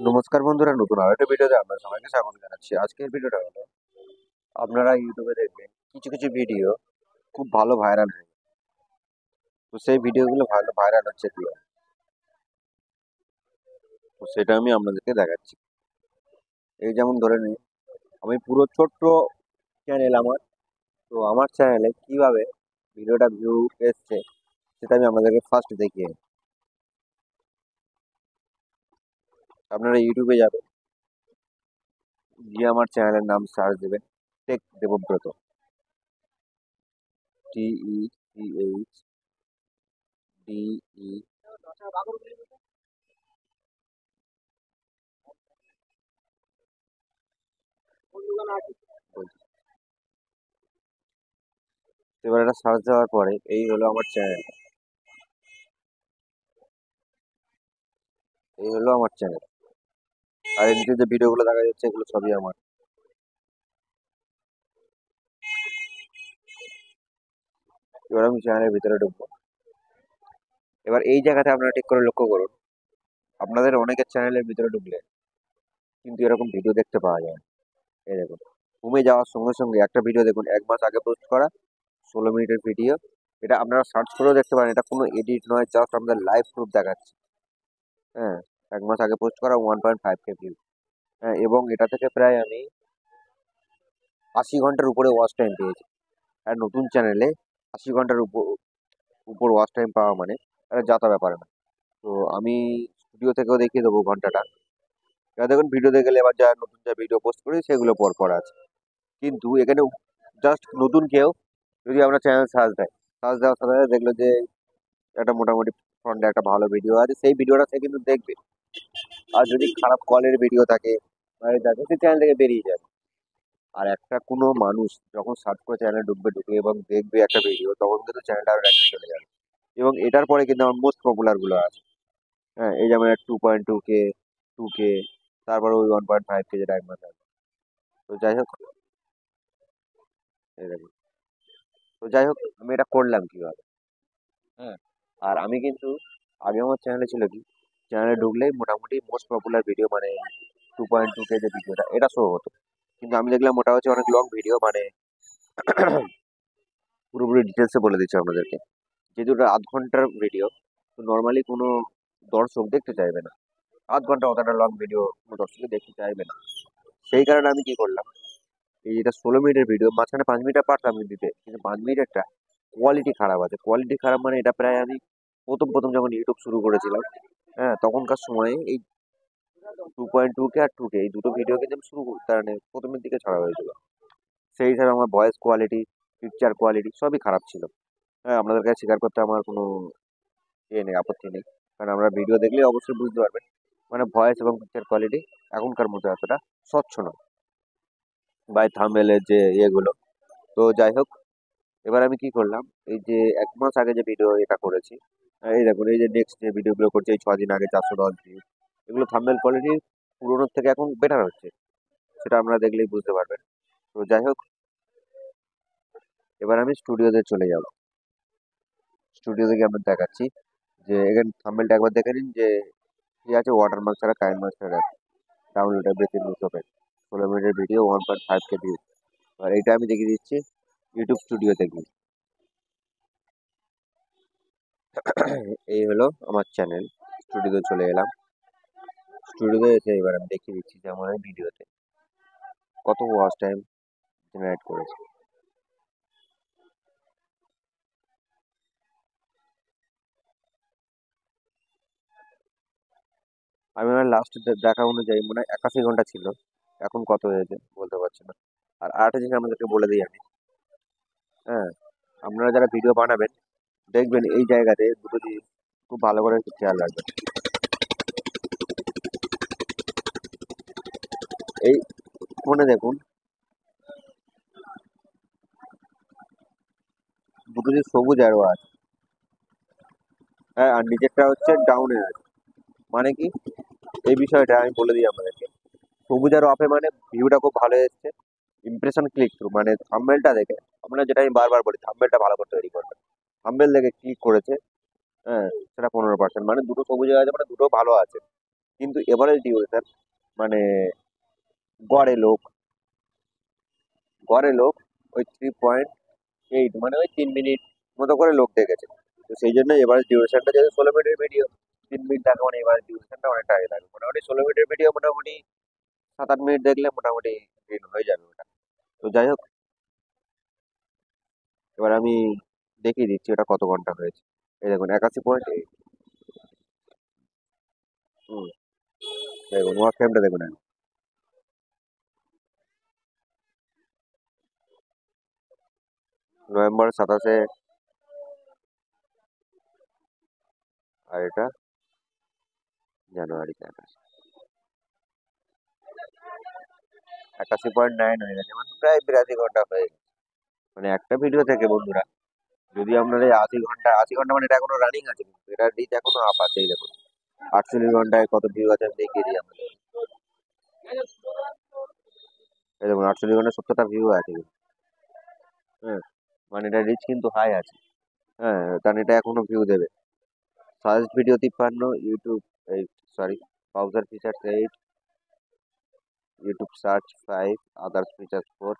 নমস্কার বন্ধুরা, নতুন আরেকটা ভিডিওতে আপনার সবাইকে স্বাগত জানাচ্ছি। আজকের ভিডিওটা হলো, আপনারা ইউটিউবে দেখবেন কিছু কিছু ভিডিও খুব ভালো ভাইরাল হয়। তো সেই ভিডিওগুলো ভালো ভাইরাল হচ্ছে কি তো সেটা আমি আপনাদেরকে দেখাচ্ছি। এই যেমন ধরে নিন, আমি পুরো ছোট্ট চ্যানেল আমার, তো আমার চ্যানেলে কিভাবে ভিডিওটা ভিউ এসছে সেটা আমি আপনাদেরকে ফার্স্ট দেখিয়ে। আপনারা ইউটিউবে যাবেন, গিয়ে আমার চ্যানেলের নাম সার্চ দেবেন, টেক দেবব্রত, TECHDE। এবার এটা সার্চ দেওয়ার পরে এই হলো আমার চ্যানেল, এই হলো আমার চ্যানেল। আর এর নিচে যে ভিডিওগুলো দেখা যাচ্ছে এগুলো সবই আমার। এবার আমি চ্যানেলের ভিতরে ঢুকবো। এবার এই জায়গাতে আপনারা ঠিক করে লক্ষ্য করুন, আপনাদের অনেকের চ্যানেলের ভিতরে ঢুকলে কিন্তু এরকম ভিডিও দেখতে পাওয়া যায় না। এই দেখুন, হোমে যাওয়ার সঙ্গে সঙ্গে একটা ভিডিও দেখুন, 1 মাস আগে পোস্ট করা, 16 মিনিটের ভিডিও। এটা আপনারা সার্চ করেও দেখতে পারেন, এটা কোনো এডিট নয়, জাস্ট আমাদের লাইভ প্রুফ দেখাচ্ছে। হ্যাঁ, 1 মাস আগে পোস্ট করা, 1.5K ভিউ। হ্যাঁ, এবং এটা থেকে প্রায় আমি 80 ঘন্টার উপরে ওয়াচ টাইম পেয়েছি। আর নতুন চ্যানেলে 80 ঘন্টার উপর উপর ওয়াচ টাইম পাওয়া মানে এটা যাতা ব্যাপার না। তো আমি স্টুডিও থেকেও দেখিয়ে দেবো ঘন্টাটা। এবার দেখুন, ভিডিওতে গেলে এবার যা নতুন যা ভিডিও পোস্ট করি সেগুলো পর পর আছে। কিন্তু এখানে জাস্ট নতুন কেউ যদি আমরা চ্যানেল সার্চ দেয়, সার্চ দেওয়ার সাথে সাথে দেখলো যে একটা মোটামুটি ফ্রন্টে একটা ভালো ভিডিও আছে, সেই ভিডিওটা সে কিন্তু দেখবে। আর যদি খারাপ কোয়ালিটির ভিডিও থাকে থাকে সেই চ্যানেল থেকে বেরিয়ে যাবে। আর একটা কোনো মানুষ যখন সার্চ করে চ্যানেলে ঢুকবে, ঢুকে এবং দেখবে একটা ভিডিও, তখন কিন্তু চ্যানেলটা আরো র্যাঙ্কে চলে যাবে। এবং এটার পরে কিন্তু আমার মোস্ট পপুলার গুলো আছে। হ্যাঁ, এই যেমন 2.2K, 2K, তারপরে ওই 1.5K যেটা 1 মাস আগে। তো যাই হোক, এই দেখুন, তো যাই হোক আমি এটা করলাম কিভাবে। হ্যাঁ, আর আমি কিন্তু আগে আমার চ্যানেলে ছিল কি, চ্যানেলে ঢুকলেই মোটামুটি মোস্ট পপুলার ভিডিও মানে 2.2K যে ভিডিওটা এটা শো হতো। কিন্তু আমি দেখলাম ওটা হচ্ছে অনেক লং ভিডিও, মানে পুরোপুরি ডিটেলসে বলে দিচ্ছি আপনাদেরকে। যেহেতু ওটা 0.5 ঘন্টার ভিডিও, তো নর্মালি কোনো দর্শক দেখতে চাইবে না। 0.5 ঘন্টা অতটা লং ভিডিও কোনো দর্শকে দেখতে চাইবে না। সেই কারণে আমি কি করলাম, এই যেটা 16 মিনিটের ভিডিও, মাঝখানে 5 মিনিটের পারতাম আমি দিতে, কিন্তু 5 মিনিটেরটা কোয়ালিটি খারাপ আছে। কোয়ালিটি খারাপ মানে এটা প্রায় আমি প্রথম প্রথম যখন ইউটিউব শুরু করেছিলাম, হ্যাঁ, তখনকার সময়ে এই 2.2K আর 2K এই দুটো ভিডিও কিন্তু আমি শুরু তার মানে প্রথমের দিকে ছাড়া হয়েছিল। সেই হিসাবে আমার ভয়েস কোয়ালিটি, পিকচার কোয়ালিটি সবই খারাপ ছিল। হ্যাঁ, আপনাদের কাছে স্বীকার করতে আমার কোনো ইয়ে নেই, আপত্তি নেই। কারণ আমরা ভিডিও দেখলেই অবশ্যই বুঝতে পারবেন, মানে ভয়েস এবং পিকচার কোয়ালিটি এখনকার মতো এতটা স্বচ্ছ নয়, বাই থাম্বনেলের যে ইয়েগুলো। তো যাই হোক, এবার আমি কি করলাম, এই যে 1 মাস আগে যে ভিডিও এটা করেছি, এই দেখুন, এই যে নেক্সট যে ভিডিওগুলো করছি এই 6 দিন আগে 410 ভিউ, এগুলো থাম্বনেল কোয়ালিটি পুরোনোর থেকে এখন বেটার হচ্ছে, সেটা আপনারা দেখলেই বুঝতে পারবেন। তো যাই হোক, এবার আমি স্টুডিওতে চলে যাব। স্টুডিও থেকে আপনাদের দেখাচ্ছি যে এখানে থাম্বনেলটা একবার দেখে নিন যে কি আছে, ওয়াটারমার্ক ছাড়া KineMaster app download everything use হবে, 16 মিনিটের ভিডিও, 1.5K ভিউ। আর এইটা আমি দেখিয়ে দিচ্ছি ইউটিউব স্টুডিওতে গিয়ে। এই হলো আমার চ্যানেল, স্টুডিওতে চলে এলাম। স্টুডিওতে এসে এবার আমি দেখিয়ে দিচ্ছি যে আমার এই ভিডিওতে কত ওয়াচ টাইম জেনারেট করেছে। আমি আমার লাস্ট দেখা অনুযায়ী মনে হয় 81 ঘন্টা ছিল, এখন কত হয়েছে বলতে পারছি না। আর আরেকটা জিনিস আমাদেরকে বলে দিই আমি, হ্যাঁ, আপনারা যারা ভিডিও বানাবেন দেখবেন এই জায়গাতে দুটো জিনিস খুব ভালো করে একটু খেয়াল রাখবেন। এই ফোনে দেখুন দুটো যে সবুজ অ্যারো আছে, হ্যাঁ, আর নিচেরটা হচ্ছে ডাউনে আছে। মানে কি, এই বিষয়টা আমি বলে দিই আপনাদেরকে। সবুজ অ্যারো আপে মানে ভিউটা খুব ভালো এসছে, ইমপ্রেশন ক্লিক থ্রু মানে থাম্বনেলটা দেখে, আমরা যেটা আমি বারবার বলি থাম্বনেলটা ভালো করে তৈরি করবেন। থাম্বনেল দেখে ক্লিক করেছে, হ্যাঁ, সেটা 15%, মানে দুটো সবুজ হয়ে আছে মানে দুটো ভালো আছে। কিন্তু এভারেজ ডিউরেশন মানে গড়ে লোক গড়ে লোক ওই 3.8 মানে ওই 3 মিনিট মতো করে লোক দেখেছে। তো সেই জন্য এভারেজ ডিউরেশনটা যেহেতু 16 মিনিটের ভিডিও, 3 মিনিট থাকে মানে এভারেজ ডিউরেশনটা অনেকটা আগে থাকে। মোটামুটি 16 মিনিটের ভিডিও মোটামুটি 7-8 মিনিট দেখলে মোটামুটি রিল হয়ে যাবে ওটা। তো যাই হোক, এবার আমি দেখিয়ে দিচ্ছি ওটা কত ঘন্টা হয়েছে। এই দেখুন 81.8। হুম, দেখুন ওয়ার ফ্রেমটা দেখুন আগে। নভেম্বর 27, আর এটা জানুয়ারি 21। 81.9 হয়ে গেছে, মানে প্রায় 82 ঘন্টা হয়ে গেছে। মানে একটা ভিডিও থেকে বন্ধুরা, যদি আপনাদের 80 ঘন্টা, 80 ঘন্টা মানে এটা এখনো রানিং আছে, কিন্তু এটা রিচ এখনো আপ আছে। এই দেখুন 48 ঘন্টায় কত ভিউ আছে আমি দেখিয়ে দিই আপনাদের। এই দেখুন 48 ঘন্টায় 70টা ভিউ আছে কিন্তু। হ্যাঁ, মানে এটা রিচ কিন্তু হাই আছে। হ্যাঁ, কারণ এটা এখনো ভিউ দেবে। সাজেস্ট ভিডিও 53, ইউটিউব এই sorry browser features 8, YouTube search 5, others features 4,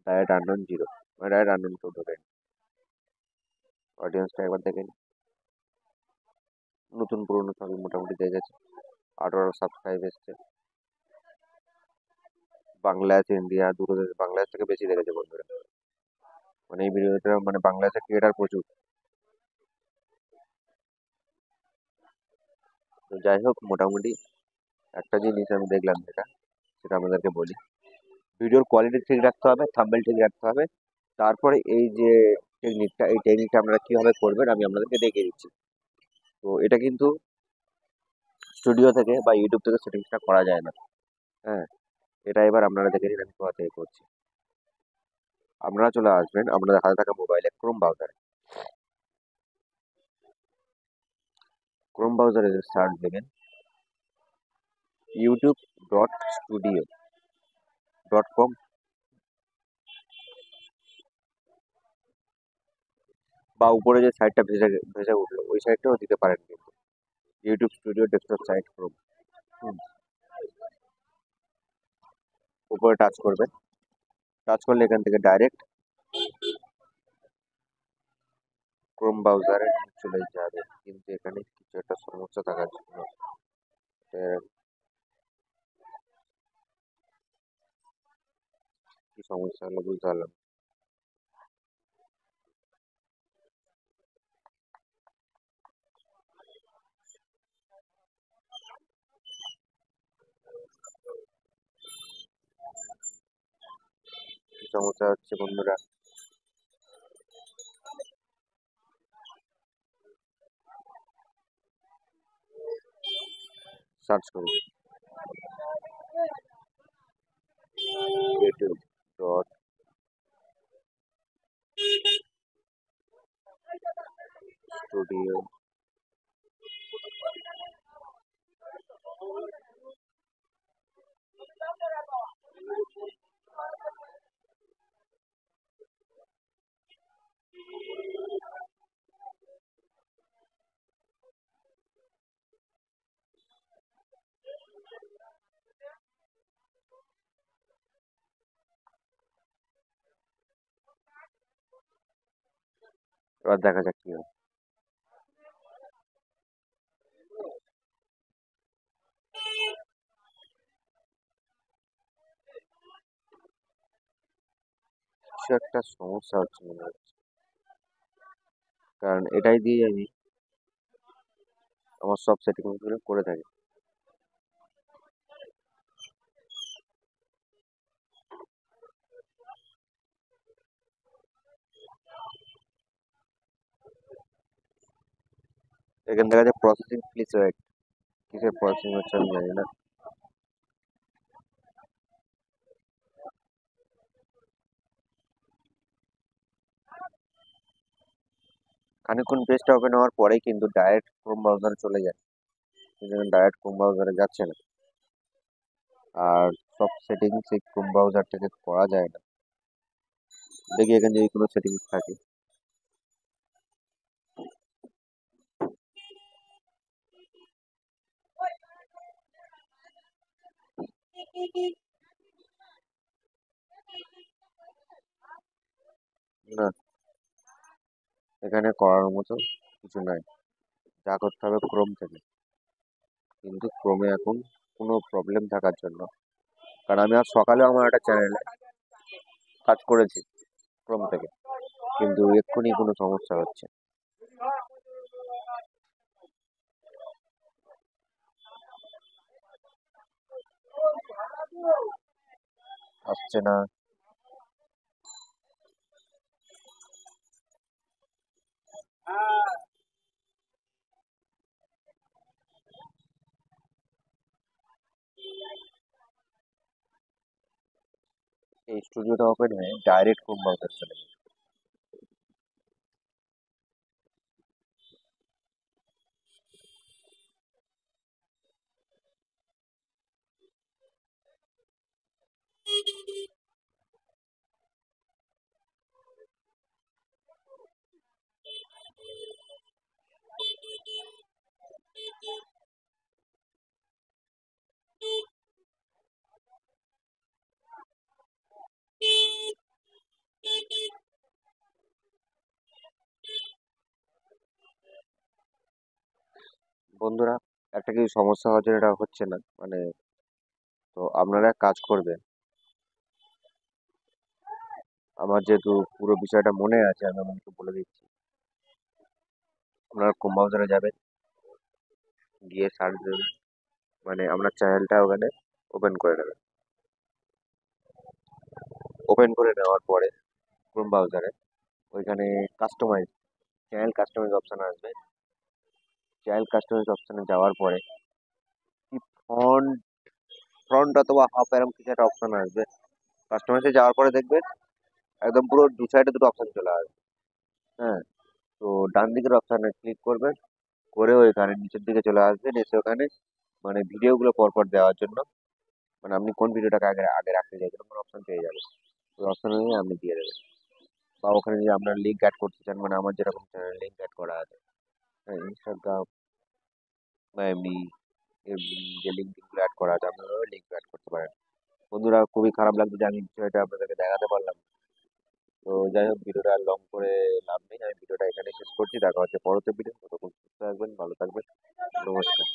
diet unknown 0। মানে ডায়েট আননোন কেউ ধরেন। অডিয়েন্সটা একবার দেখেন, নতুন পুরনো সবই মোটামুটি দেখেছে। 18 সাবস্ক্রাইব এসছে। বাংলাদেশ, ইন্ডিয়া দুটো দেশ, বাংলাদেশ থেকে বেশি দেখেছে বন্ধুরা। মানে এই ভিডিওটা মানে বাংলাদেশের ক্রিয়েটার প্রচুর। তো যাই হোক, মোটামুটি একটা জিনিস আমি দেখলাম যেটা, সেটা আমাদেরকে বলি। ভিডিওর কোয়ালিটি ঠিক রাখতে হবে, থাম্বনেল ঠিক রাখতে হবে। তারপরে এই যে টেকনিকটা, এই টেকনিকটা আপনারা কিভাবে করবেন আমি আপনাদেরকে দেখিয়ে দিচ্ছি। তো এটা কিন্তু স্টুডিও থেকে বা ইউটিউব থেকে সেটিংসটা করা যায় না। হ্যাঁ, এটা এবার আপনারা দেখে নিন আমি কোথা থেকে করছি। আপনারা চলে আসবেন আপনাদের হাতে থাকা মোবাইলে ক্রোম ব্রাউজারে। ক্রোম ব্রাউজারে সার্চ দেবেন youtube.studio.com, বা উপরে যে সাইটটা ভেসে ভেসে উঠলো ওই সাইটটাও দিতে পারেন কিন্তু, YouTube Studio desktop site Chrome. উপরে টাচ করবেন, টাচ করলে এখান থেকে ডাইরেক্ট ক্রোম ব্রাউজারে চলে যাবে। কিন্তু এখানে কিছু একটা সমস্যা থাকার জন্য কি সমস্যা হলো বুঝতে পারলাম। কি সমস্যা হচ্ছে বন্ধুরা, সার্চ করুন youtube.studio। এবার দেখা যাক কি হয়। কিছু একটা সমস্যা হচ্ছে মনে হচ্ছে, কারণ এটাই দিয়ে আমি আমার সব সেটিং গুলো করে থাকি। এখান দেখা যাচ্ছে প্রসেসিং, প্লিজ ওয়েট। কিসের প্রসেসিং হচ্ছে আমি জানি না। খানিকক্ষণ পেজটা ওপেন হওয়ার পরেই কিন্তু ডাইরেক্ট ক্রোম ব্রাউজারে চলে যায়, কিন্তু ডাইরেক্ট ক্রোম ব্রাউজারে যাচ্ছে না। আর সব সেটিংস এই ক্রোম ব্রাউজার থেকে করা যায় না। দেখি এখানে যদি কোনো সেটিংস থাকে। না, এখানে করার মতো কিছু নাই। যা করতে হবে ক্রোম থেকে। কিন্তু ক্রোমে এখন কোনো প্রবলেম থাকার জন্য, কারণ আমি আজ সকালেও আমার একটা চ্যানেলে কাজ করেছি ক্রোম থেকে, কিন্তু এক্ষুনি কোনো সমস্যা হচ্ছে, আসছে না। এই স্টুডিওটা ওপেন হয়ে ডাইরেক্ট ক্রোম ব্রাউজার চলে যাবে। বন্ধুরা, একটা কিছু সমস্যা হচ্ছে, এটা হচ্ছে না মানে, তো আপনারা এক কাজ করবেন। আমার যেহেতু পুরো বিষয়টা মনে আছে, আমি আপনাকে বলে দিচ্ছি। আপনারা ক্রোম ব্রাউজারে যাবেন, গিয়ে সার্চ দেবেন, মানে আপনার চ্যানেলটা ওখানে ওপেন করে নেবেন। ওপেন করে নেওয়ার পরে ক্রোম ব্রাউজারে ওইখানে কাস্টমাইজ, চ্যানেল কাস্টমাইজ অপশন আসবে। চ্যানেল কাস্টমাইজ অপশনে যাওয়ার পরে কি ফন্ট, ফ্রন্ট অথবা হাফ এরকম কিছু একটা অপশন আসবে। কাস্টমাইজে যাওয়ার পরে দেখবেন একদম পুরো দু সাইডে দুটো অপশন চলে আসবে। হ্যাঁ, তো ডান দিকের অপশনে ক্লিক করবেন, করে ওইখানে নিচের দিকে চলে আসবেন, এসে ওখানে মানে ভিডিওগুলো পরপর দেওয়ার জন্য, মানে আপনি কোন ভিডিওটাকে আগে আগে রাখতে চাইছেন কোনো অপশন পেয়ে যাবেন। ওই অপশনে নিয়ে আপনি দিয়ে দেবেন। বা ওখানে যদি আপনার লিঙ্ক অ্যাড করতে চান, মানে আমার যেরকম চ্যানেল লিঙ্ক অ্যাড করা আছে, হ্যাঁ, ইনস্টাগ্রাম বা এমনি যে লিঙ্কগুলো অ্যাড করা আছে, আপনারা লিঙ্ক অ্যাড করতে পারেন। বন্ধুরা, খুবই খারাপ লাগছে যে আমি বিষয়টা আপনাদেরকে দেখাতে পারলাম না। তো যাই হোক, ভিডিওটা আর লং করে লাভ নেই, আমি ভিডিওটা এখানে শেষ করছি। দেখা হচ্ছে পরবর্তী ভিডিও। ততক্ষণ সুস্থ থাকবেন, ভালো থাকবেন, নমস্কার।